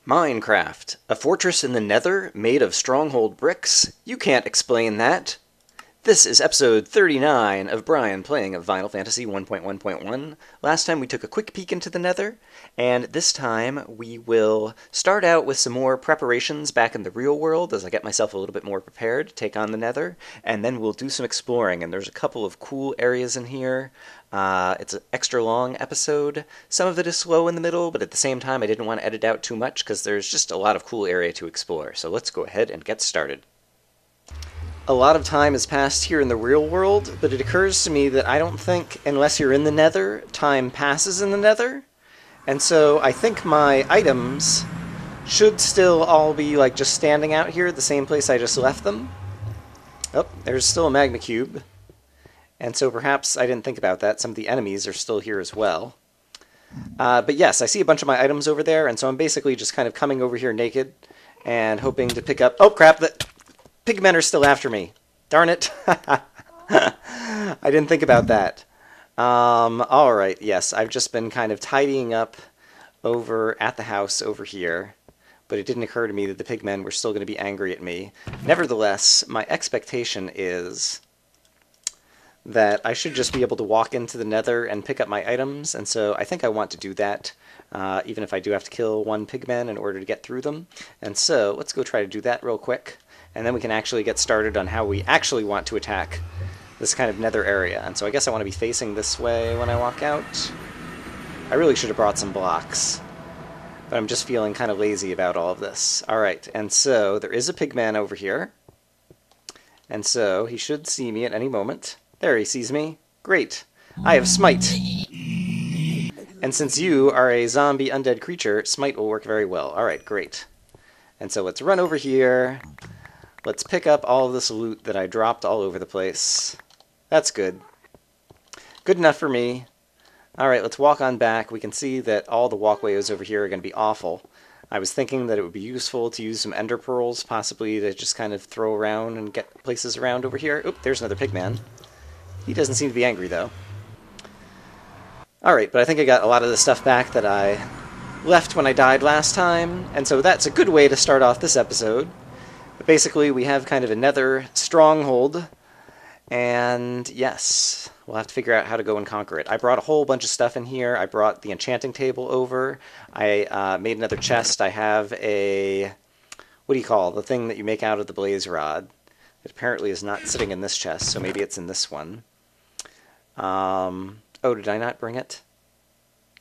Minecraft, a fortress in the Nether made of stronghold bricks? You can't explain that. This is episode 39 of Brian playing of Final Fantasy 1.1.1. Last time we took a quick peek into the Nether, and this time we will start out with some more preparations back in the real world as I get myself a little bit more prepared to take on the Nether, and then we'll do some exploring, and there's a couple of cool areas in here. It's an extra long episode. Some of it is slow in the middle, but at the same time I didn't want to edit out too much because there's just a lot of cool area to explore. So let's go ahead and get started. A lot of time has passed here in the real world, but it occurs to me that I don't think, unless you're in the Nether, time passes in the Nether. And so I think my items should still all be like just standing out here at the same place I just left them. Oh, there's still a magma cube. And so perhaps I didn't think about that. Some of the enemies are still here as well. But yes, I see a bunch of my items over there, and so I'm basically just kind of coming over here naked and hoping to pick up... Oh, crap! The pigmen are still after me. Darn it. I didn't think about that. Alright, yes, I've just been kind of tidying up over at the house over here, but it didn't occur to me that the pigmen were still going to be angry at me. Nevertheless, my expectation is that I should just be able to walk into the Nether and pick up my items, and so I think I want to do that, even if I do have to kill one pigman in order to get through them. And so, let's go try to do that real quick, and then we can actually get started on how we actually want to attack this kind of Nether area. And so I guess I want to be facing this way when I walk out. I really should have brought some blocks, but I'm just feeling kind of lazy about all of this. Alright, and so there is a pigman over here, and so he should see me at any moment. There, he sees me. Great. I have Smite. And since you are a zombie undead creature, Smite will work very well. Alright, great. And so let's run over here. Let's pick up all of this loot that I dropped all over the place. That's good. Good enough for me. Alright, let's walk on back. We can see that all the walkways over here are going to be awful. I was thinking that it would be useful to use some ender pearls, possibly to just kind of throw around and get places around over here. Oop, there's another pigman. He doesn't seem to be angry, though. Alright, but I think I got a lot of the stuff back that I left when I died last time, and so that's a good way to start off this episode. But basically, we have kind of a Nether stronghold, and yes, we'll have to figure out how to go and conquer it. I brought a whole bunch of stuff in here. I brought the enchanting table over. I made another chest. I have a... what do you call the thing that you make out of the blaze rod? It apparently is not sitting in this chest, so maybe it's in this one. Oh, did I not bring it?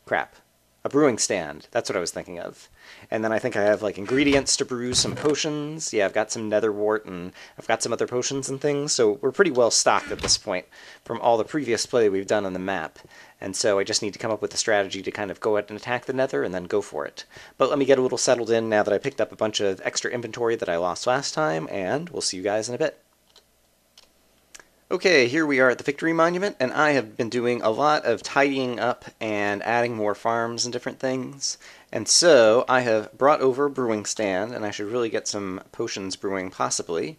Crap. A brewing stand. That's what I was thinking of. And then I think I have, like, ingredients to brew some potions. Yeah, I've got some nether wart, and I've got some other potions and things, so we're pretty well stocked at this point from all the previous play we've done on the map. And so I just need to come up with a strategy to kind of go out and attack the Nether and then go for it. But let me get a little settled in now that I picked up a bunch of extra inventory that I lost last time, and we'll see you guys in a bit. Okay, here we are at the Victory Monument, and I have been doing a lot of tidying up and adding more farms and different things. And so I have brought over a brewing stand, and I should really get some potions brewing possibly.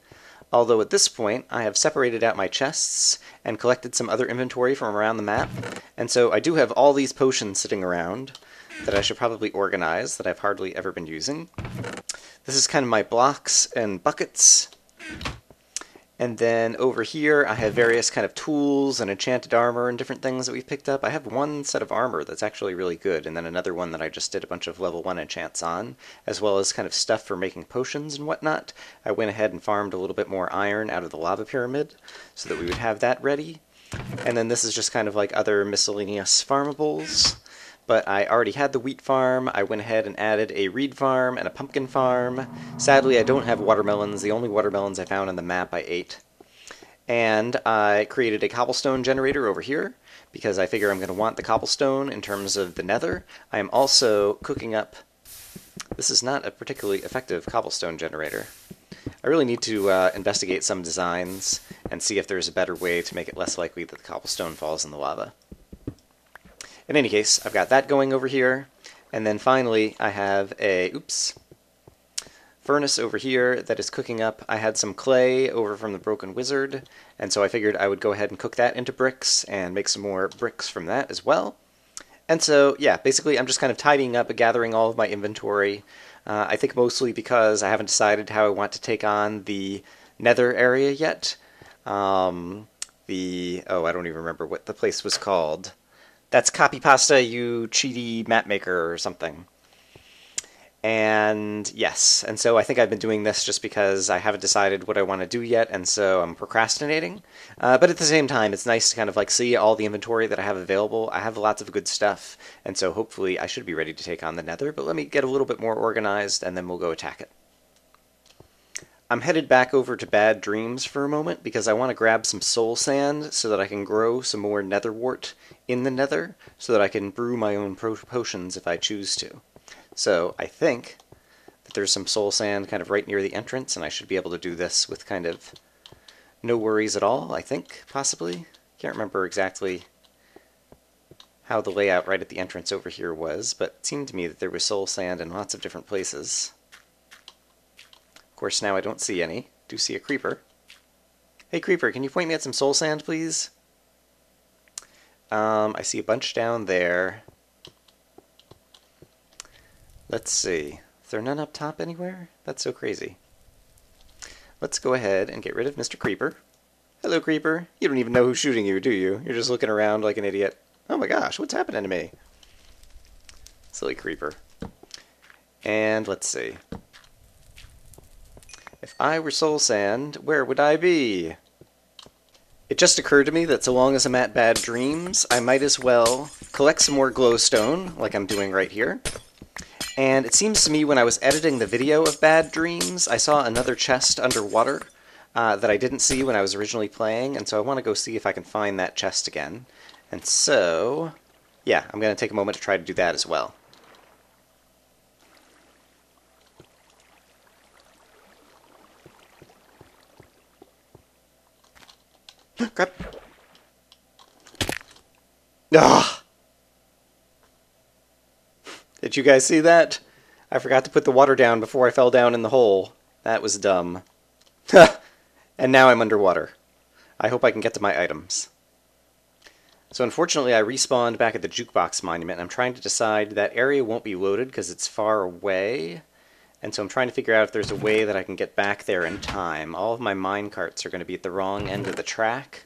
Although at this point, I have separated out my chests and collected some other inventory from around the map. And so I do have all these potions sitting around that I should probably organize that I've hardly ever been using. This is kind of my blocks and buckets. And then over here, I have various kind of tools and enchanted armor and different things that we've picked up. I have one set of armor that's actually really good, and then another one that I just did a bunch of level 1 enchants on, as well as kind of stuff for making potions and whatnot. I went ahead and farmed a little bit more iron out of the lava pyramid so that we would have that ready. And then this is just kind of like other miscellaneous farmables. But I already had the wheat farm. I went ahead and added a reed farm and a pumpkin farm. Sadly, I don't have watermelons. The only watermelons I found on the map I ate. And I created a cobblestone generator over here, because I figure I'm going to want the cobblestone in terms of the Nether. I am also cooking up... This is not a particularly effective cobblestone generator. I really need to investigate some designs and see if there's a better way to make it less likely that the cobblestone falls in the lava. In any case, I've got that going over here, and then finally I have a furnace over here that is cooking up. I had some clay over from the Broken Wizard, and so I figured I would go ahead and cook that into bricks and make some more bricks from that as well. And so, yeah, basically I'm just kind of tidying up, gathering all of my inventory. I think mostly because I haven't decided how I want to take on the Nether area yet. Oh, I don't even remember what the place was called. That's Copy Pasta, you cheaty map maker or something. And yes, and so I think I've been doing this just because I haven't decided what I want to do yet, and so I'm procrastinating. But at the same time, it's nice to kind of like see all the inventory that I have available. I have lots of good stuff, and so hopefully I should be ready to take on the Nether, but let me get a little bit more organized, and then we'll go attack it. I'm headed back over to Bad Dreams for a moment because I want to grab some soul sand so that I can grow some more nether wart in the nether so that I can brew my own potions if I choose to. So I think that there's some soul sand kind of right near the entrance, and I should be able to do this with kind of no worries at all, I think, possibly. Can't remember exactly how the layout right at the entrance over here was, but it seemed to me that there was soul sand in lots of different places. Of course, now I don't see any. Do see a creeper. Hey, creeper, can you point me at some soul sand, please? I see a bunch down there. Let's see. Is there none up top anywhere? That's so crazy. Let's go ahead and get rid of Mr. Creeper. Hello, Creeper. You don't even know who's shooting you, do you? You're just looking around like an idiot. Oh my gosh, what's happening to me? Silly Creeper. And let's see. If I were soul sand, where would I be? It just occurred to me that so long as I'm at Bad Dreams, I might as well collect some more glowstone, like I'm doing right here. And it seems to me when I was editing the video of Bad Dreams, I saw another chest underwater that I didn't see when I was originally playing, and so I want to go see if I can find that chest again. And so, yeah, I'm going to take a moment to try to do that as well. Crap. Ugh. Did you guys see that? I forgot to put the water down before I fell down in the hole. That was dumb. And now I'm underwater. I hope I can get to my items. So unfortunately I respawned back at the Jukebox Monument, and I'm trying to decide that area won't be loaded because it's far away. And so I'm trying to figure out if there's a way that I can get back there in time. All of my minecarts are going to be at the wrong end of the track,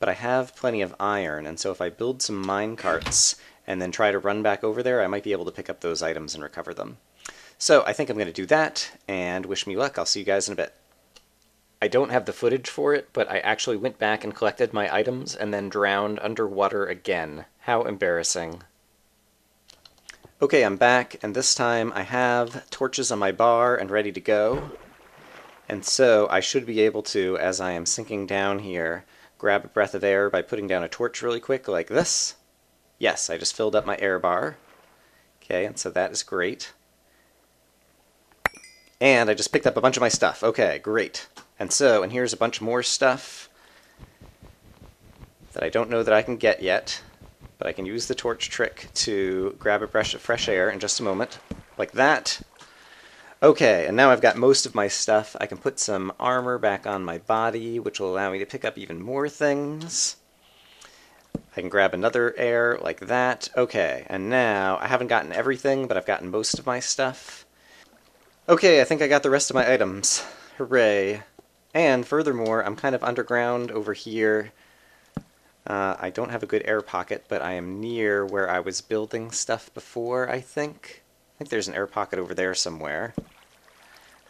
but I have plenty of iron, and so if I build some minecarts and then try to run back over there, I might be able to pick up those items and recover them. So I think I'm going to do that, and wish me luck. I'll see you guys in a bit. I don't have the footage for it, but I actually went back and collected my items and then drowned underwater again. How embarrassing. Okay, I'm back, and this time I have torches on my bar and ready to go. And so I should be able to, as I am sinking down here, grab a breath of air by putting down a torch really quick like this. Yes, I just filled up my air bar. Okay, and so that is great. And I just picked up a bunch of my stuff. Okay, great. And so, and here's a bunch more stuff that I don't know that I can get yet, but I can use the torch trick to grab a breath of fresh air in just a moment, like that. Okay, and now I've got most of my stuff. I can put some armor back on my body, which will allow me to pick up even more things. I can grab another air like that. Okay, and now I haven't gotten everything, but I've gotten most of my stuff. Okay, I think I got the rest of my items. Hooray. And furthermore, I'm kind of underground over here. I don't have a good air pocket, but I am near where I was building stuff before, I think. I think there's an air pocket over there somewhere.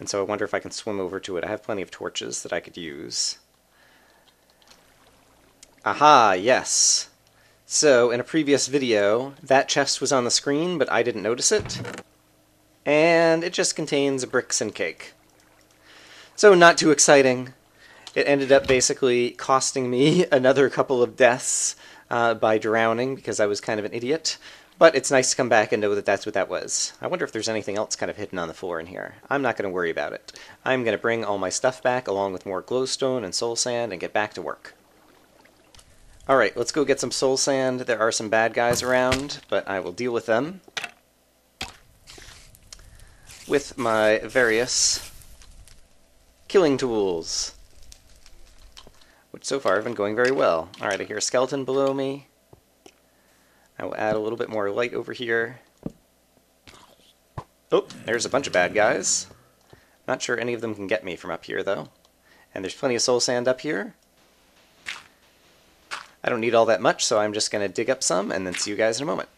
And so I wonder if I can swim over to it. I have plenty of torches that I could use. Aha, yes. So, in a previous video, that chest was on the screen, but I didn't notice it. And it just contains bricks and cake. So, not too exciting. It ended up basically costing me another couple of deaths by drowning because I was kind of an idiot. But it's nice to come back and know that that's what that was. I wonder if there's anything else kind of hidden on the floor in here. I'm not going to worry about it. I'm going to bring all my stuff back along with more glowstone and soul sand and get back to work. Alright, let's go get some soul sand. There are some bad guys around, but I will deal with them with my various killing tools, which so far have been going very well. Alright, I hear a skeleton below me. I will add a little bit more light over here. Oh, there's a bunch of bad guys. Not sure any of them can get me from up here, though. And there's plenty of soul sand up here. I don't need all that much, so I'm just going to dig up some and then see you guys in a moment.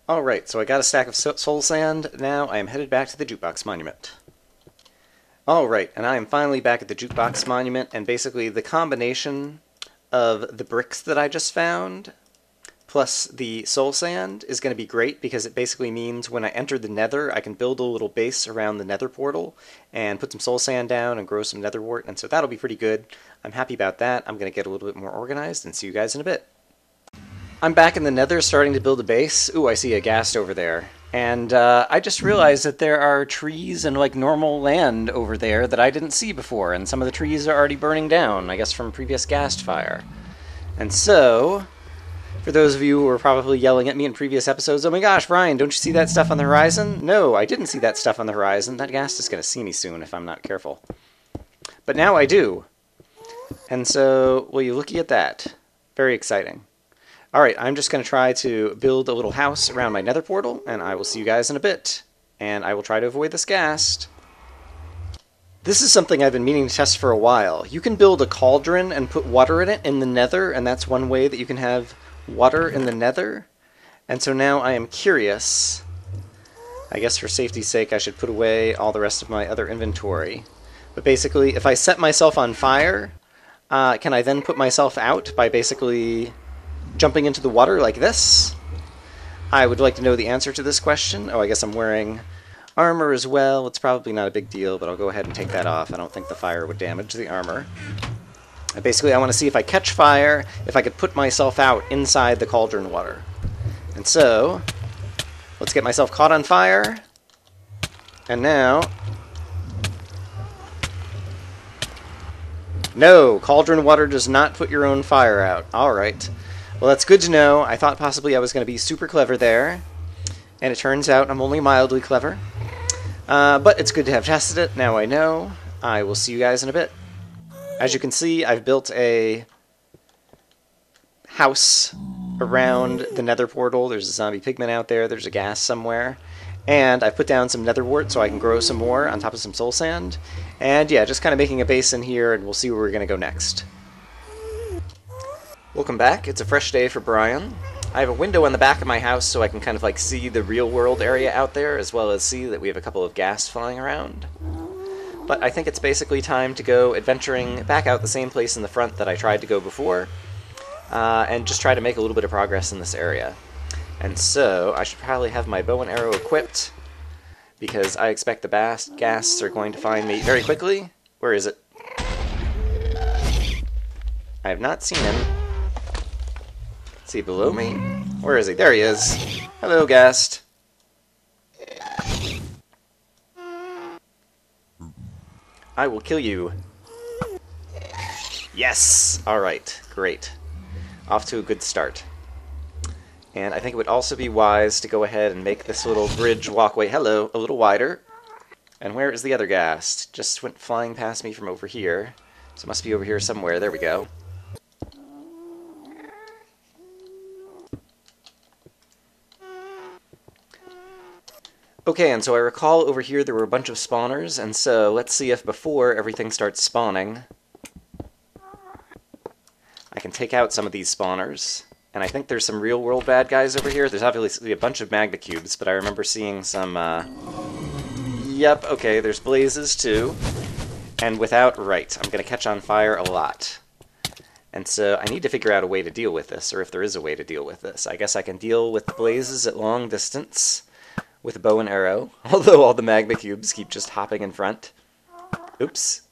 Alright, so I got a stack of soul sand. Now I am headed back to the Jukebox Monument. Alright, and I am finally back at the Jukebox Monument, and basically the combination of the bricks that I just found plus the soul sand is going to be great, because it basically means when I enter the Nether, I can build a little base around the Nether portal and put some soul sand down and grow some nether wart, and so that'll be pretty good. I'm happy about that. I'm going to get a little bit more organized and see you guys in a bit. I'm back in the Nether starting to build a base. Ooh, I see a ghast over there. And I just realized that there are trees and like normal land over there that I didn't see before, and some of the trees are already burning down, I guess from previous ghast fire. And so, for those of you who were probably yelling at me in previous episodes, oh my gosh, Brian, don't you see that stuff on the horizon? No, I didn't see that stuff on the horizon. That ghast is going to see me soon if I'm not careful. But now I do. And so, will you looky at that? Very exciting. Alright, I'm just going to try to build a little house around my nether portal, and I will see you guys in a bit. And I will try to avoid this ghast. This is something I've been meaning to test for a while. You can build a cauldron and put water in it in the nether, and that's one way that you can have water in the nether. And so now I am curious. I guess for safety's sake I should put away all the rest of my other inventory. But basically, if I set myself on fire, can I then put myself out by basically jumping into the water like this? I would like to know the answer to this question. Oh, I guess I'm wearing armor as well. It's probably not a big deal, but I'll go ahead and take that off. I don't think the fire would damage the armor. Basically, I want to see if I catch fire, if I could put myself out inside the cauldron water. And so, let's get myself caught on fire. And now, no, cauldron water does not put your own fire out. Alright. Well, that's good to know. I thought possibly I was going to be super clever there, and it turns out I'm only mildly clever. But it's good to have tested it. Now I know. I will see you guys in a bit. As you can see, I've built a house around the nether portal. There's a zombie pigman out there. There's a ghast somewhere. And I've put down some nether wart so I can grow some more on top of some soul sand. And yeah, just kind of making a base in here, and we'll see where we're going to go next. Welcome back. It's a fresh day for Brian. I have a window on the back of my house so I can kind of like see the real world area out there, as well as see that we have a couple of ghast flying around. But I think it's basically time to go adventuring back out the same place in the front that I tried to go before, and just try to make a little bit of progress in this area. And so I should probably have my bow and arrow equipped, because I expect the ghasts are going to find me very quickly. Where is it? I have not seen him. Is he below me? Where is he? There he is. Hello, ghast. I will kill you. Yes! Alright, great. Off to a good start. And I think it would also be wise to go ahead and make this little bridge walkway, hello, a little wider. And where is the other ghast? Just went flying past me from over here. So it must be over here somewhere. There we go. Okay, and so I recall over here there were a bunch of spawners, and so let's see if before everything starts spawning, I can take out some of these spawners. And I think there's some real-world bad guys over here. There's obviously a bunch of magma cubes, but I remember seeing some, Yep, okay, there's blazes too. And right, I'm going to catch on fire a lot. And so I need to figure out a way to deal with this, or if there is a way to deal with this. I guess I can deal with the blazes at long distance with a bow and arrow, although all the magma cubes keep just hopping in front. Oops.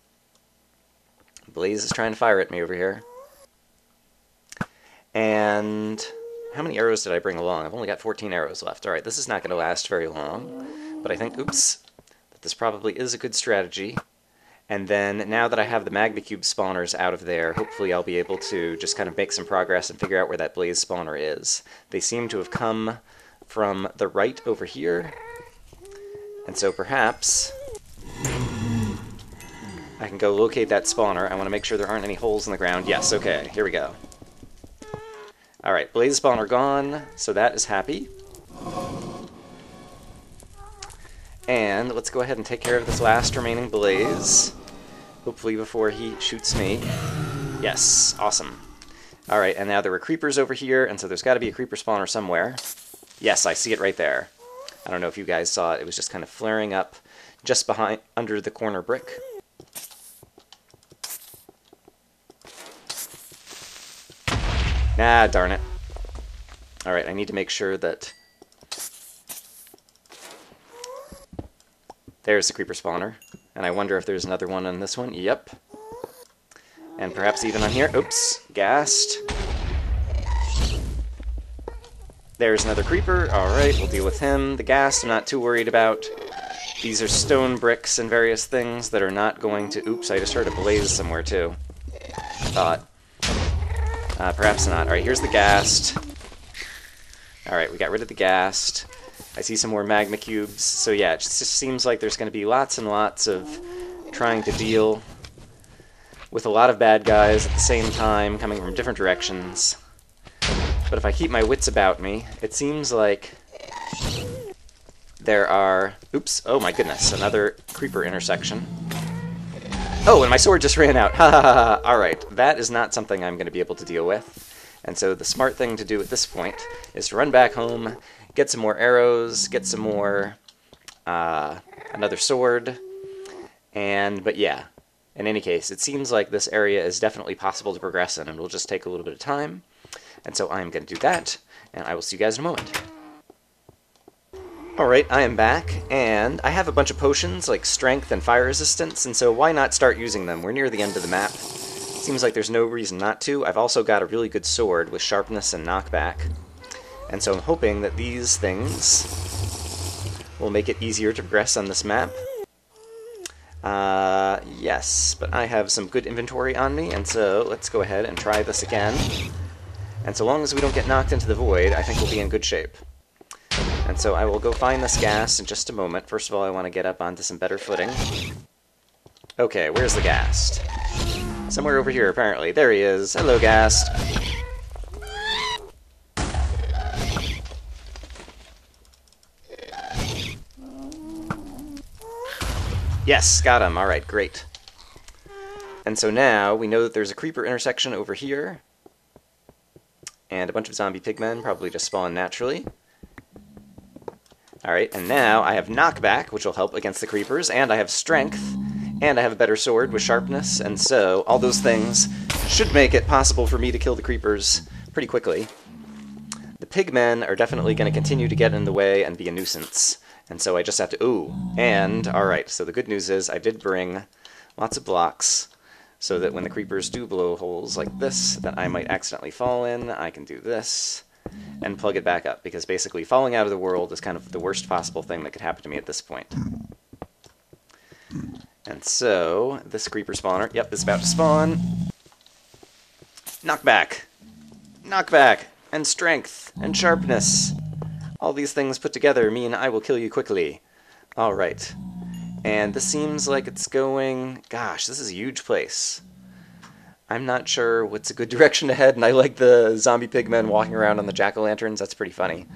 Blaze is trying to fire at me over here. And how many arrows did I bring along? I've only got 14 arrows left. Alright, this is not going to last very long. But I think, oops, that this probably is a good strategy. And then, now that I have the magma cube spawners out of there, hopefully I'll be able to just kind of make some progress and figure out where that blaze spawner is. They seem to have come from the right over here. And so perhaps I can go locate that spawner. I want to make sure there aren't any holes in the ground. Yes, okay, here we go. Alright, blaze spawner gone, so that is happy. And let's go ahead and take care of this last remaining blaze. Hopefully before he shoots me. Yes, awesome. Alright, and now there were creepers over here, and so there's got to be a creeper spawner somewhere. Yes, I see it right there. I don't know if you guys saw it. It was just kind of flaring up just behind, under the corner brick. Nah, darn it. Alright, I need to make sure that... There's the creeper spawner. And I wonder if there's another one on this one. Yep. And perhaps even on here. Oops. Gassed. There's another creeper. Alright, we'll deal with him. The ghast I'm not too worried about. These are stone bricks and various things that are not going to... Oops, I just heard a blaze somewhere too. Thought. Perhaps not. Alright, here's the ghast. Alright, we got rid of the ghast. I see some more magma cubes. So yeah, it just seems like there's going to be lots and lots of trying to deal with a lot of bad guys at the same time, coming from different directions. But if I keep my wits about me, it seems like there are... Oops, oh my goodness, another creeper intersection. Oh, and my sword just ran out. Ha ha ha ha. Alright, that is not something I'm going to be able to deal with. And so the smart thing to do at this point is to run back home, get some more arrows, get some more, another sword, but yeah, in any case, it seems like this area is definitely possible to progress in, and it'll just take a little bit of time, and so I'm going to do that, and I will see you guys in a moment. Alright, I am back, and I have a bunch of potions, like strength and fire resistance, and so why not start using them? We're near the end of the map. Seems like there's no reason not to. I've also got a really good sword with sharpness and knockback. And so I'm hoping that these things will make it easier to progress on this map. Yes, but I have some good inventory on me, and so let's go ahead and try this again. And so long as we don't get knocked into the void, I think we'll be in good shape. And so I will go find this ghast in just a moment. First of all, I want to get up onto some better footing. Okay, where's the ghast? Somewhere over here, apparently. There he is. Hello, ghast. Yes, got him. Alright, great. And so now we know that there's a creeper intersection over here. And a bunch of zombie pigmen probably just spawn naturally. Alright, and now I have knockback, which will help against the creepers, and I have strength, and I have a better sword with sharpness, and so all those things should make it possible for me to kill the creepers pretty quickly. The pigmen are definitely going to continue to get in the way and be a nuisance. And so I just have to... Ooh, and, alright, so the good news is I did bring lots of blocks, so that when the creepers do blow holes like this, that I might accidentally fall in, I can do this, and plug it back up, because basically falling out of the world is kind of the worst possible thing that could happen to me at this point. And so, this creeper spawner, yep, is about to spawn. Knockback! Knockback! And strength! And sharpness! All these things put together mean I will kill you quickly. Alright. And this seems like it's going... Gosh, this is a huge place. I'm not sure what's a good direction to head, and I like the zombie pigmen walking around on the jack-o'-lanterns. That's pretty funny.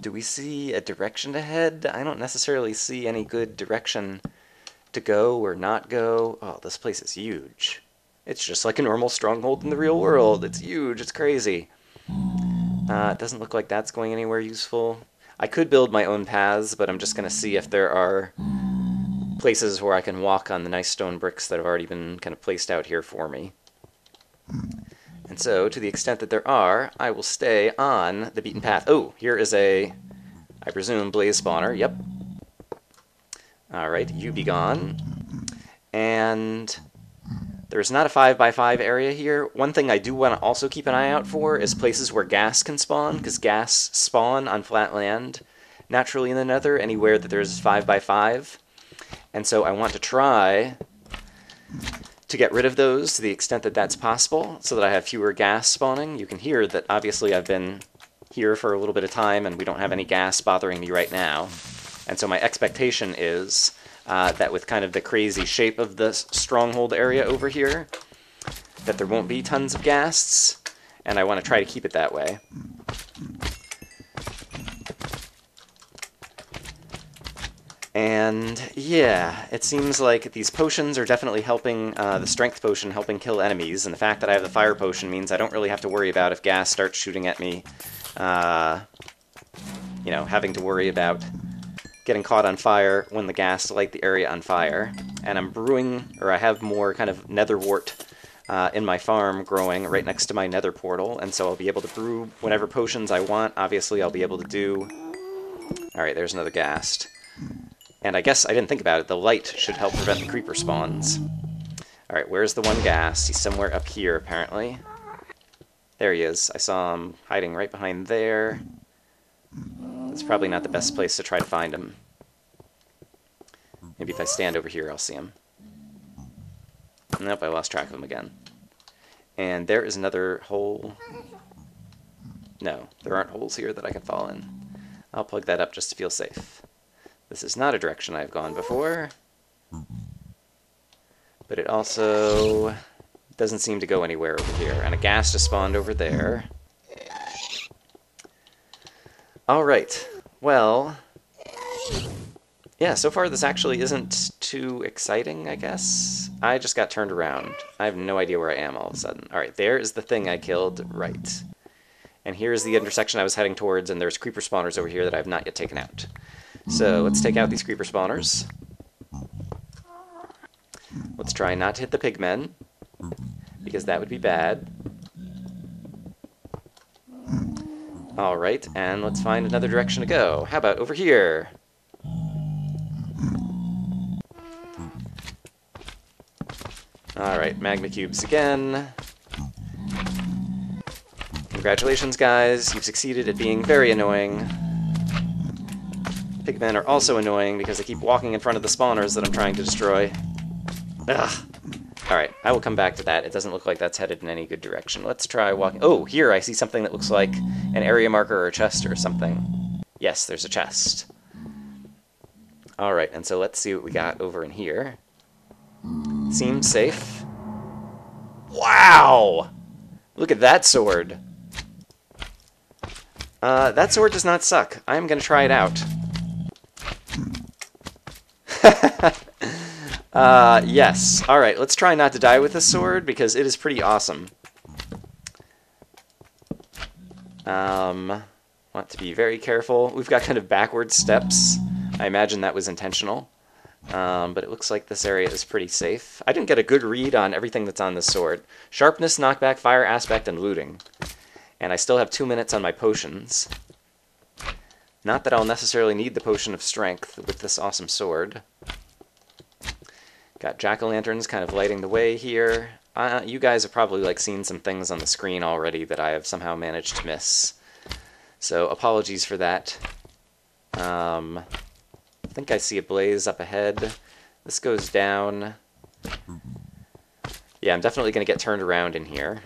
Do we see a direction to head? I don't necessarily see any good direction to go or not go. Oh, this place is huge. It's just like a normal stronghold in the real world. It's huge. It's crazy. It doesn't look like that's going anywhere useful. I could build my own paths, but I'm just going to see if there are places where I can walk on the nice stone bricks that have already been kind of placed out here for me. And so, to the extent that there are, I will stay on the beaten path. Oh, here is a, I presume, blaze spawner. Yep. Alright, you be gone. And there's not a 5x5 area here. One thing I do want to also keep an eye out for is places where gas can spawn, because gas spawn on flat land naturally in the Nether, anywhere that there's 5x5. And so I want to try to get rid of those to the extent that that's possible, so that I have fewer gas spawning. You can hear that obviously I've been here for a little bit of time, and we don't have any gas bothering me right now. And so my expectation is that with kind of the crazy shape of the stronghold area over here, that there won't be tons of ghasts, and I want to try to keep it that way. And yeah, it seems like these potions are definitely helping, the strength potion helping kill enemies, and the fact that I have the fire potion means I don't really have to worry about if gas starts shooting at me, you know, having to worry about getting caught on fire when the gas light the area on fire. And I'm brewing, or I have more kind of nether wart in my farm growing right next to my nether portal, and so I'll be able to brew whatever potions I want. Obviously, I'll be able to do... Alright, there's another ghast. And I guess I didn't think about it. The light should help prevent the creeper spawns. Alright, where's the one ghast? He's somewhere up here, apparently. There he is. I saw him hiding right behind there. It's probably not the best place to try to find him. Maybe if I stand over here, I'll see him. Nope, I lost track of him again. And there is another hole. No, there aren't holes here that I can fall in. I'll plug that up just to feel safe. This is not a direction I've gone before. But it also doesn't seem to go anywhere over here. And a ghast just spawned over there. Alright, well... yeah, so far this actually isn't too exciting, I guess. I just got turned around. I have no idea where I am all of a sudden. Alright, there is the thing I killed. Right. And here's the intersection I was heading towards, and there's creeper spawners over here that I have not yet taken out. So let's take out these creeper spawners. Let's try not to hit the pigmen, because that would be bad. Alright, and let's find another direction to go. How about over here? Alright, magma cubes again. Congratulations, guys. You've succeeded at being very annoying. Pigmen are also annoying because they keep walking in front of the spawners that I'm trying to destroy. Ugh. Alright, I will come back to that. It doesn't look like that's headed in any good direction. Let's try walking... Oh, here I see something that looks like an area marker or a chest or something. Yes, there's a chest. Alright, and so let's see what we got over in here. Seems safe. Wow! Look at that sword. That sword does not suck. I'm gonna try it out. Yes. Alright, let's try not to die with this sword, because it is pretty awesome. Want to be very careful. We've got kind of backward steps. I imagine that was intentional. But it looks like this area is pretty safe. I didn't get a good read on everything that's on this sword. Sharpness, knockback, fire aspect, and looting. And I still have 2 minutes on my potions. Not that I'll necessarily need the potion of strength with this awesome sword. Got jack-o'-lanterns kind of lighting the way here. You guys have probably like seen some things on the screen already that I have somehow managed to miss. So apologies for that. I think I see a blaze up ahead. This goes down. Yeah, I'm definitely going to get turned around in here.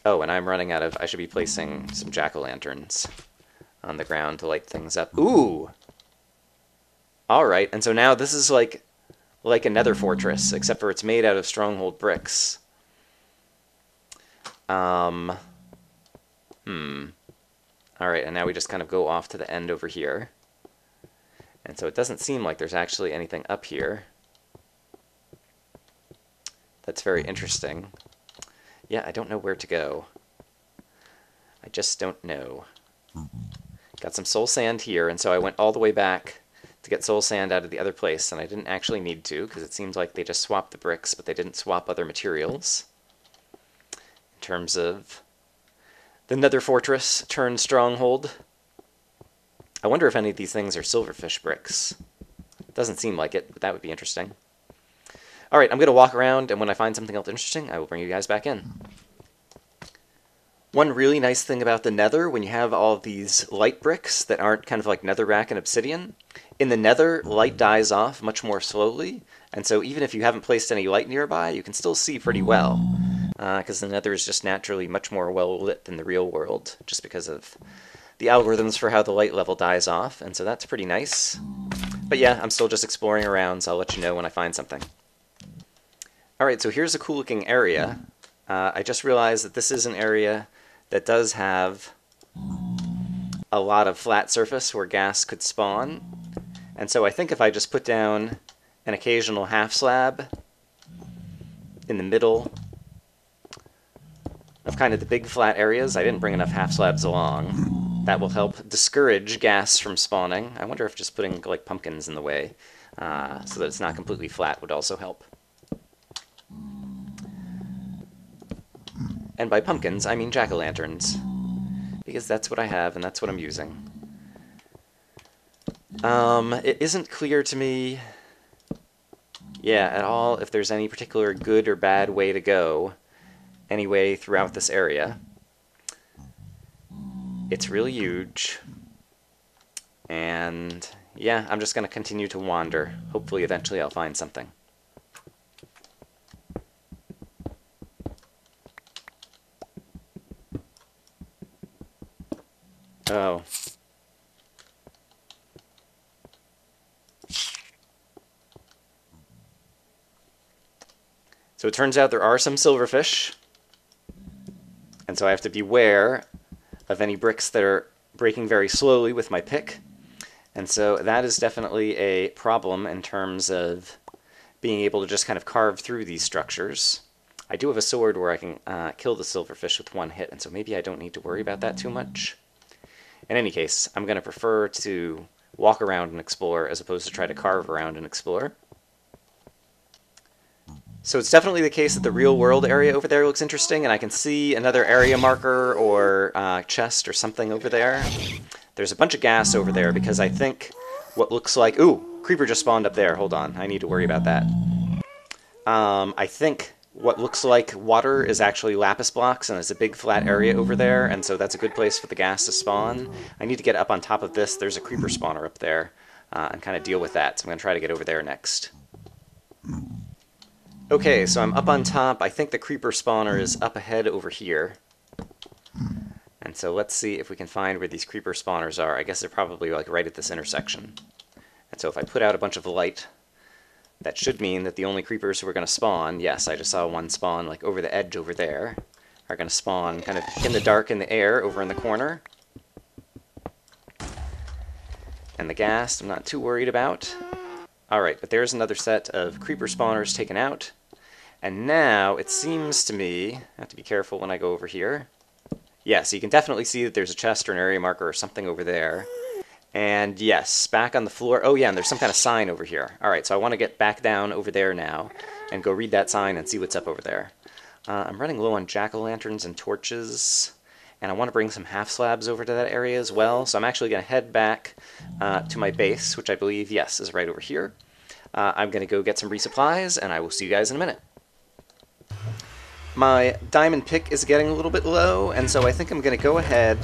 Oh, and I'm running out of... I should be placing some jack-o'-lanterns on the ground to light things up. Ooh! Alright, and so now this is like a nether fortress, except for it's made out of stronghold bricks. Alright, and now we just kind of go off to the end over here. And so it doesn't seem like there's actually anything up here. That's very interesting. Yeah, I don't know where to go. I just don't know. Got some soul sand here, and so I went all the way back to get soul sand out of the other place, and I didn't actually need to, because it seems like they just swapped the bricks, but they didn't swap other materials. In terms of the nether fortress turned stronghold. I wonder if any of these things are silverfish bricks. Doesn't seem like it, but that would be interesting. Alright, I'm going to walk around, and when I find something else interesting, I will bring you guys back in. One really nice thing about the nether, when you have all of these light bricks that aren't kind of like netherrack and obsidian, in the nether, light dies off much more slowly, and so even if you haven't placed any light nearby, you can still see pretty well, because the nether is just naturally much more well lit than the real world, just because of the algorithms for how the light level dies off, and so that's pretty nice. But yeah, I'm still just exploring around, so I'll let you know when I find something. Alright, so here's a cool looking area. I just realized that this is an area that does have a lot of flat surface where gas could spawn. And so I think if I just put down an occasional half slab in the middle of kind of the big flat areas, I didn't bring enough half slabs along, that will help discourage gas from spawning. I wonder if just putting like pumpkins in the way so that it's not completely flat would also help. And by pumpkins, I mean jack-o'-lanterns, because that's what I have and that's what I'm using. It isn't clear to me, at all if there's any particular good or bad way to go anyway throughout this area. It's really huge, and yeah, I'm just going to continue to wander. Hopefully eventually I'll find something. Oh. So it turns out there are some silverfish, and so I have to beware of any bricks that are breaking very slowly with my pick. And so that is definitely a problem in terms of being able to just kind of carve through these structures. I do have a sword where I can kill the silverfish with one hit, and so maybe I don't need to worry about that too much. In any case, I'm going to prefer to walk around and explore as opposed to try to carve around and explore. So it's definitely the case that the real world area over there looks interesting, and I can see another area marker or chest or something over there. There's a bunch of gas over there because I think what looks like... Ooh, creeper just spawned up there. Hold on, I need to worry about that. I think what looks like water is actually lapis blocks, and there's a big flat area over there, and so that's a good place for the gas to spawn. I need to get up on top of this. There's a creeper spawner up there, and kind of deal with that, so I'm going to try to get over there next. Okay, so I'm up on top. I think the creeper spawner is up ahead over here. And so let's see if we can find where these creeper spawners are. I guess they're probably like right at this intersection. And so if I put out a bunch of light, that should mean that the only creepers who are going to spawn, yes, I just saw one spawn like over the edge over there, are going to spawn kind of in the dark in the air over in the corner. And the ghast I'm not too worried about. Alright, but there's another set of creeper spawners taken out. And now it seems to me, I have to be careful when I go over here. Yes, you can definitely see that there's a chest or an area marker or something over there. And yes, back on the floor. Oh yeah, and there's some kind of sign over here. Alright, so I want to get back down over there now and go read that sign and see what's up over there. I'm running low on jack-o'-lanterns and torches, and I want to bring some half slabs over to that area as well. So I'm actually going to head back to my base, which I believe, yes, is right over here. I'm going to go get some resupplies, and I will see you guys in a minute. My diamond pick is getting a little bit low, and so I think I'm going to go ahead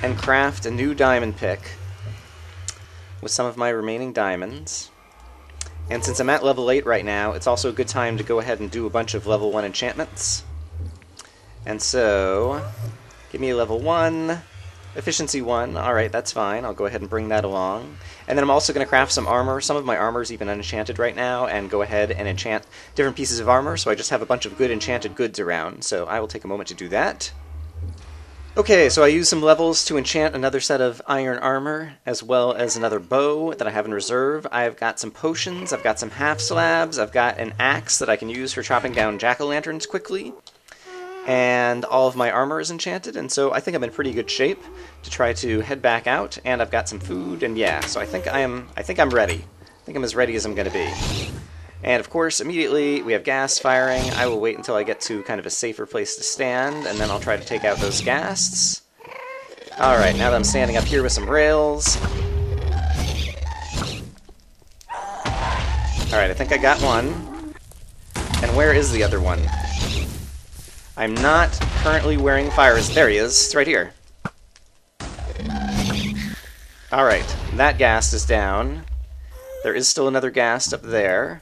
and craft a new diamond pick with some of my remaining diamonds. And since I'm at level 8 right now, it's also a good time to go ahead and do a bunch of level 1 enchantments. And so, give me a level 1, efficiency 1, alright, that's fine, I'll go ahead and bring that along. And then I'm also going to craft some armor. Some of my armor is even unenchanted right now, and go ahead and enchant different pieces of armor, so I just have a bunch of good enchanted goods around. So I will take a moment to do that. Okay, so I used some levels to enchant another set of iron armor, as well as another bow that I have in reserve. I've got some potions, I've got some half slabs, I've got an axe that I can use for chopping down jack-o'-lanterns quickly. And all of my armor is enchanted, and so I think I'm in pretty good shape to try to head back out, and I've got some food, and yeah, so I think I'm ready. I think I'm as ready as I'm going to be. And of course, immediately we have gas firing. I will wait until I get to kind of a safer place to stand, and then I'll try to take out those ghasts. Alright, now that I'm standing up here with some rails. Alright, I think I got one. And where is the other one? I'm not currently wearing fire resist. There he is. It's right here. Alright, that ghast is down. There is still another ghast up there.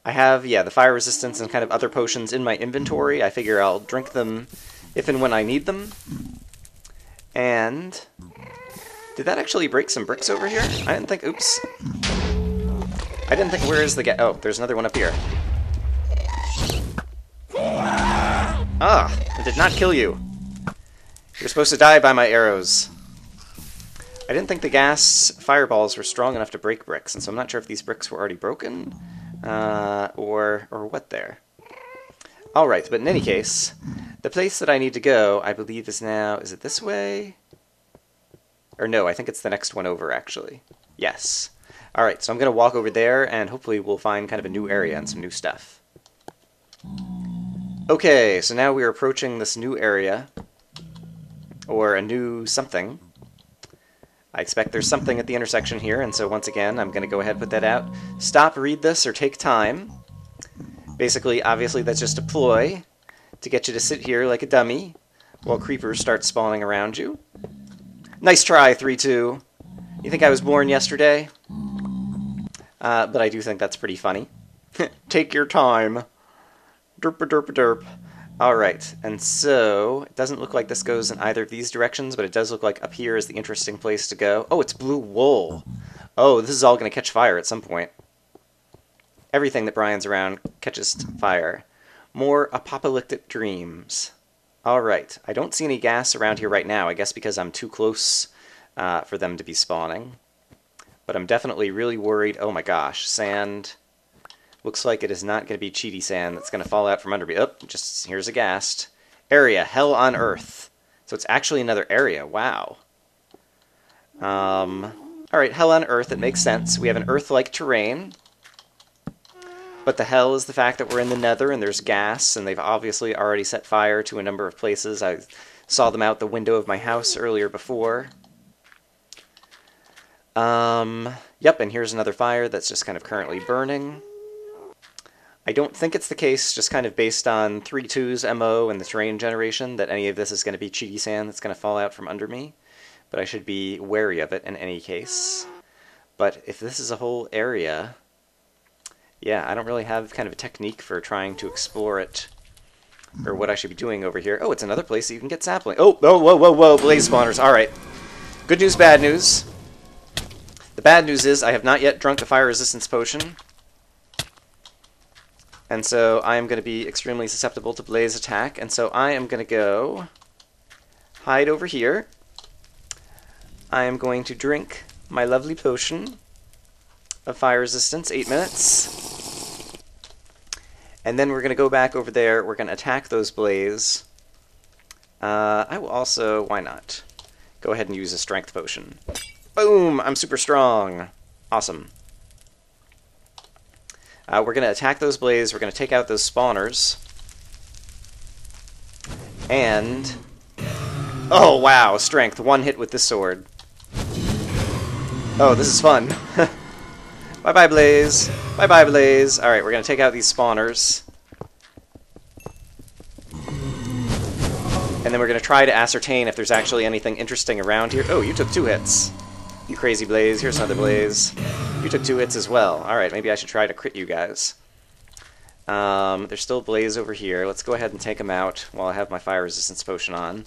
I have, yeah, the fire resistance and kind of other potions in my inventory. I figure I'll drink them if and when I need them. And... did that actually break some bricks over here? I didn't think... oops. I didn't think... where is the ghast? Oh, there's another one up here. Ah! It did not kill you. You're supposed to die by my arrows. I didn't think the gas fireballs were strong enough to break bricks, and so I'm not sure if these bricks were already broken, or what there. Alright, but in any case, the place that I need to go, I believe is now... Is it this way? Or no, I think it's the next one over, actually. Yes. Alright, so I'm going to walk over there, and hopefully we'll find kind of a new area and some new stuff. Okay, so now we're approaching this new area, or a new something. I expect there's something at the intersection here, and so once again, I'm going to go ahead and put that out. Stop, read this, or take time. Basically, obviously, that's just a ploy to get you to sit here like a dummy while creepers start spawning around you. Nice try, 3-2. You think I was born yesterday? But I do think that's pretty funny. Take your time. Derp-a-derp-a-derp. Alright, and so, it doesn't look like this goes in either of these directions, but it does look like up here is the interesting place to go. Oh, it's blue wool. Oh, this is all going to catch fire at some point. Everything that Brian's around catches fire. More apocalyptic dreams. Alright, I don't see any gas around here right now, I guess because I'm too close for them to be spawning. But I'm definitely really worried. Oh my gosh, sand... Looks like it is not going to be cheaty sand that's going to fall out from under me. Oh, just here's a ghast. Area, hell on earth. So it's actually another area. Wow. Alright, hell on earth. It makes sense. We have an earth-like terrain. But the hell is the fact that we're in the nether and there's gas, and they've obviously already set fire to a number of places. I saw them out the window of my house earlier before. Yep, and here's another fire that's just kind of currently burning. I don't think it's the case, just kind of based on 3-2's MO and the terrain generation, that any of this is going to be cheaty sand that's going to fall out from under me. But I should be wary of it in any case. But if this is a whole area, yeah, I don't really have kind of a technique for trying to explore it, or what I should be doing over here. Oh, it's another place that you can get sapling. Oh, whoa, whoa, whoa, whoa, blaze spawners. Alright. Good news, bad news. The bad news is I have not yet drunk the fire resistance potion. And so I am going to be extremely susceptible to blaze attack. And so I am going to go hide over here. I am going to drink my lovely potion of fire resistance, 8 minutes. And then we're going to go back over there. We're going to attack those blaze. I will also, why not, go ahead and use a strength potion. Boom! I'm super strong. Awesome. We're going to attack those blaze, we're going to take out those spawners, and... Oh, wow, strength. One hit with this sword. Oh, this is fun. Bye-bye, blaze. Bye-bye, blaze. Alright, we're going to take out these spawners. And then we're going to try to ascertain if there's actually anything interesting around here. Oh, you took 2 hits. You crazy blaze. Here's another blaze. You took 2 hits as well. Alright, maybe I should try to crit you guys. There's still a blaze over here. Let's go ahead and take him out while I have my fire resistance potion on.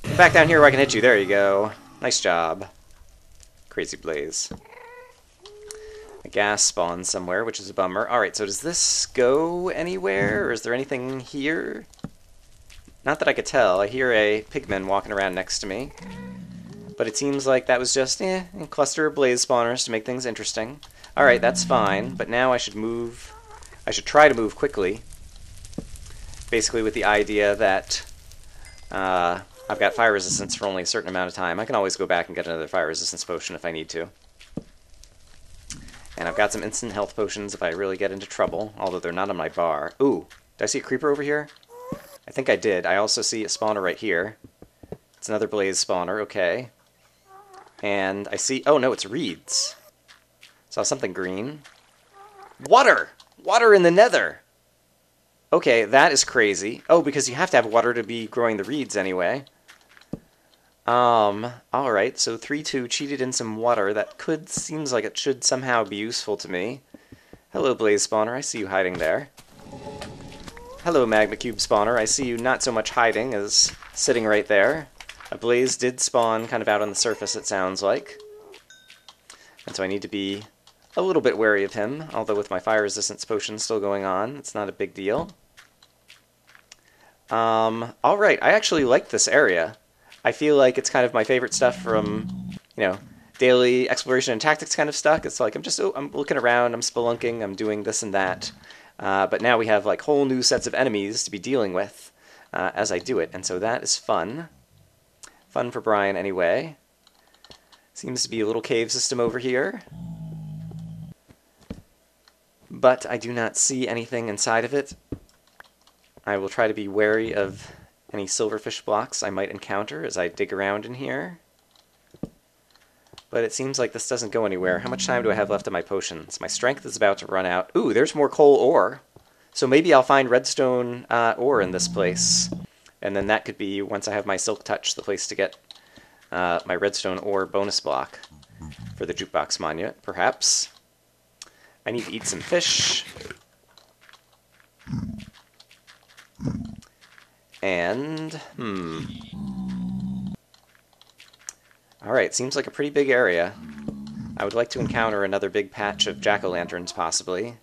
Come back down here where I can hit you. There you go. Nice job. Crazy blaze. A gas spawned somewhere, which is a bummer. Alright, so does this go anywhere? Or is there anything here? Not that I could tell. I hear a pigman walking around next to me. But it seems like that was just, a cluster of blaze spawners to make things interesting. Alright, that's fine, but now I should move... I should try to move quickly. Basically with the idea that I've got fire resistance for only a certain amount of time. I can always go back and get another fire resistance potion if I need to. And I've got some instant health potions if I really get into trouble, although they're not on my bar. Ooh, did I see a creeper over here? I think I did. I also see a spawner right here. It's another blaze spawner, okay. And I see... Oh, no, it's reeds. Saw something green. Water! Water in the nether! Okay, that is crazy. Oh, because you have to have water to be growing the reeds anyway. Alright, so 3-2 cheated in some water. That seems like it should somehow be useful to me. Hello, blaze spawner. I see you hiding there. Hello, magma cube spawner. I see you not so much hiding as sitting right there. A blaze did spawn kind of out on the surface, it sounds like. And so I need to be a little bit wary of him, although with my fire resistance potion still going on, it's not a big deal. Alright, I actually like this area. I feel like it's kind of my favorite stuff from, you know, daily exploration and tactics kind of stuff. It's like I'm looking around, I'm spelunking, I'm doing this and that. But now we have like whole new sets of enemies to be dealing with as I do it, and so that is fun. Fun for Brian anyway. Seems to be a little cave system over here. But I do not see anything inside of it. I will try to be wary of any silverfish blocks I might encounter as I dig around in here. But it seems like this doesn't go anywhere. How much time do I have left of my potions? My strength is about to run out. Ooh, there's more coal ore. So maybe I'll find redstone ore in this place. And then that could be, once I have my Silk Touch, the place to get my redstone ore bonus block for the Jukebox Monument, perhaps. I need to eat some fish. And, Alright, seems like a pretty big area. I would like to encounter another big patch of jack-o'-lanterns, possibly,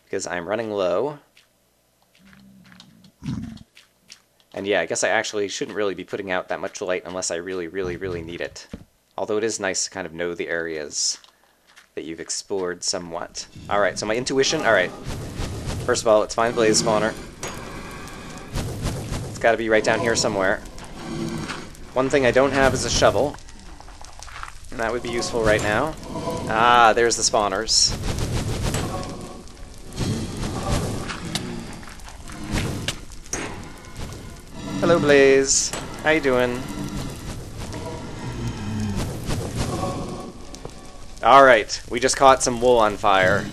because I'm running low. And yeah, I guess I actually shouldn't really be putting out that much light unless I really, really, really need it. Although it is nice to kind of know the areas that you've explored somewhat. Alright, so my intuition, alright. First of all, let's find Blaze Spawner. It's gotta be right down here somewhere. One thing I don't have is a shovel. And that would be useful right now. Ah, there's the spawners. Hello, Blaze. How you doing? Alright, we just caught some wool on fire.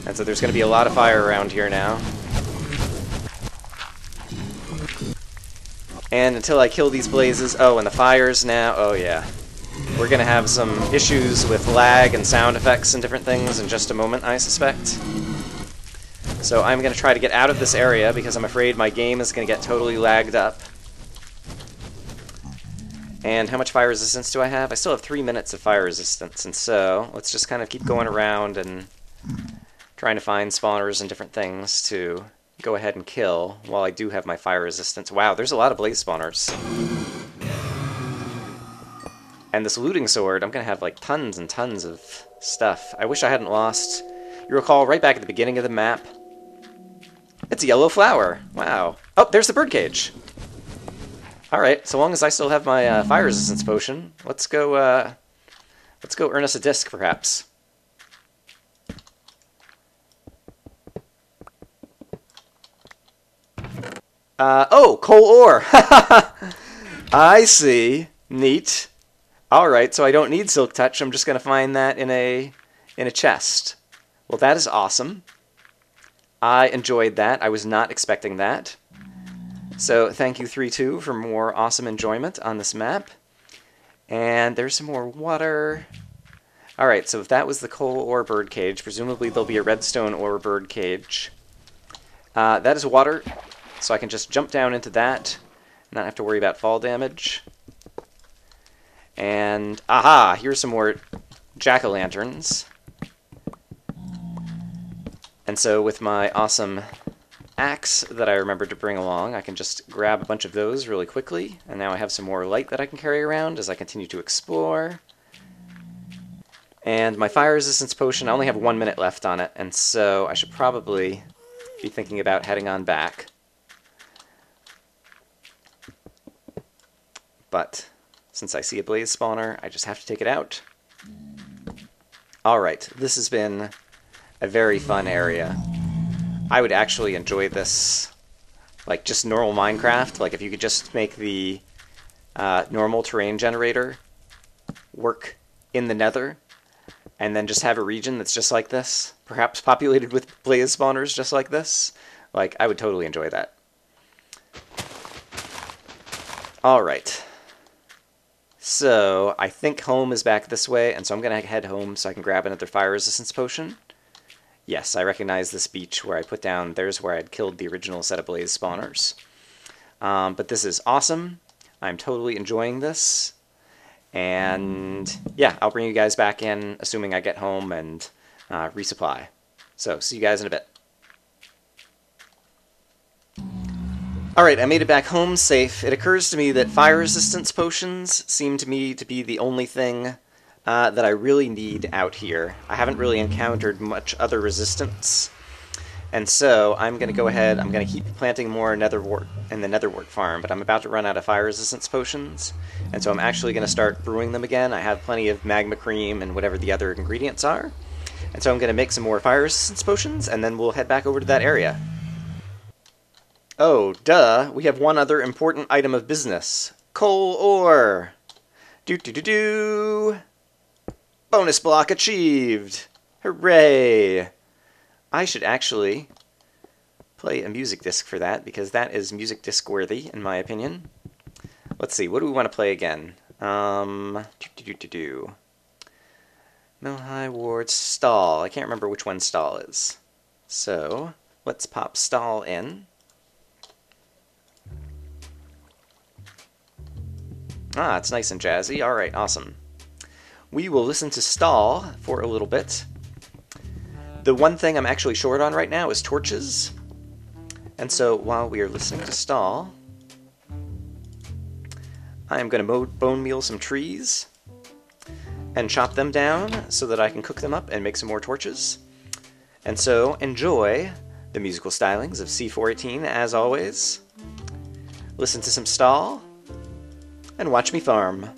And so there's going to be a lot of fire around here now. And until I kill these blazes... Oh, and the fires now... Oh, yeah. We're going to have some issues with lag and sound effects and different things in just a moment, I suspect. So I'm going to try to get out of this area because I'm afraid my game is going to get totally lagged up. And how much fire resistance do I have? I still have 3 minutes of fire resistance, and so let's just kind of keep going around and trying to find spawners and different things to go ahead and kill while I do have my fire resistance. Wow, there's a lot of blaze spawners. And this looting sword, I'm going to have like tons and tons of stuff. I wish I hadn't lost... You recall, right back at the beginning of the map, it's a yellow flower. Wow. Oh, there's the birdcage. Alright, so long as I still have my fire resistance potion, let's go earn us a disc, perhaps. Oh, coal ore! I see. Neat. Alright, so I don't need Silk Touch, I'm just going to find that in a chest. Well, that is awesome. I enjoyed that. I was not expecting that. So thank you 3-2 for more awesome enjoyment on this map. And there's some more water. Alright, so if that was the coal ore birdcage, presumably there'll be a redstone ore birdcage. That is water, so I can just jump down into that and not have to worry about fall damage. And, aha, here's some more jack-o'-lanterns. And so with my awesome axe that I remembered to bring along, I can just grab a bunch of those really quickly. And now I have some more light that I can carry around as I continue to explore. And my fire resistance potion, I only have 1 minute left on it, and so I should probably be thinking about heading on back. But since I see a blaze spawner, I just have to take it out. Alright, this has been a very fun area. I would actually enjoy this, like, just normal Minecraft. Like, if you could just make the normal terrain generator work in the Nether, and then just have a region that's just like this, perhaps populated with blaze spawners just like this. Like, I would totally enjoy that. Alright. So, I think home is back this way, and so I'm going to head home so I can grab another fire resistance potion. Yes, I recognize this beach where I put down, there's where I'd killed the original set of blaze spawners. But this is awesome. I'm totally enjoying this. And yeah, I'll bring you guys back in, assuming I get home and resupply. So, see you guys in a bit. Alright, I made it back home safe. It occurs to me that fire resistance potions seem to me to be the only thing that I really need out here. I haven't really encountered much other resistance. And so I'm going to go ahead, I'm going to keep planting more netherwort in the netherwort farm, but I'm about to run out of fire resistance potions. And so I'm actually going to start brewing them again. I have plenty of magma cream and whatever the other ingredients are. And so I'm going to make some more fire resistance potions, and then we'll head back over to that area. Oh, duh, we have one other important item of business. Coal ore! Do-do-do-do! Bonus block achieved! Hooray! I should actually play a music disc for that, because that is music disc worthy, in my opinion. Let's see, what do we want to play again? Do-do-do-do-do. Milhigh Ward Stall. I can't remember which one Stall is. So, let's pop Stall in. Ah, it's nice and jazzy. Alright, awesome. We will listen to Stall for a little bit. The one thing I'm actually short on right now is torches. And so while we are listening to Stall, I am going to bone meal some trees and chop them down so that I can cook them up and make some more torches. And so enjoy the musical stylings of C418 as always. Listen to some Stall and watch me farm.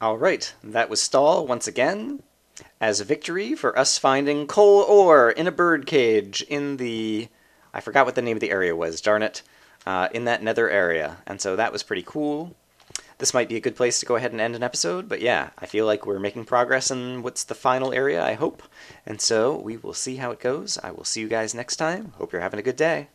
Alright, that was Stall once again, as a victory for us finding coal ore in a bird cage in the... I forgot what the name of the area was, darn it. In that nether area, and so that was pretty cool. This might be a good place to go ahead and end an episode, but yeah, I feel like we're making progress in what's the final area, I hope. And so we will see how it goes. I will see you guys next time. Hope you're having a good day.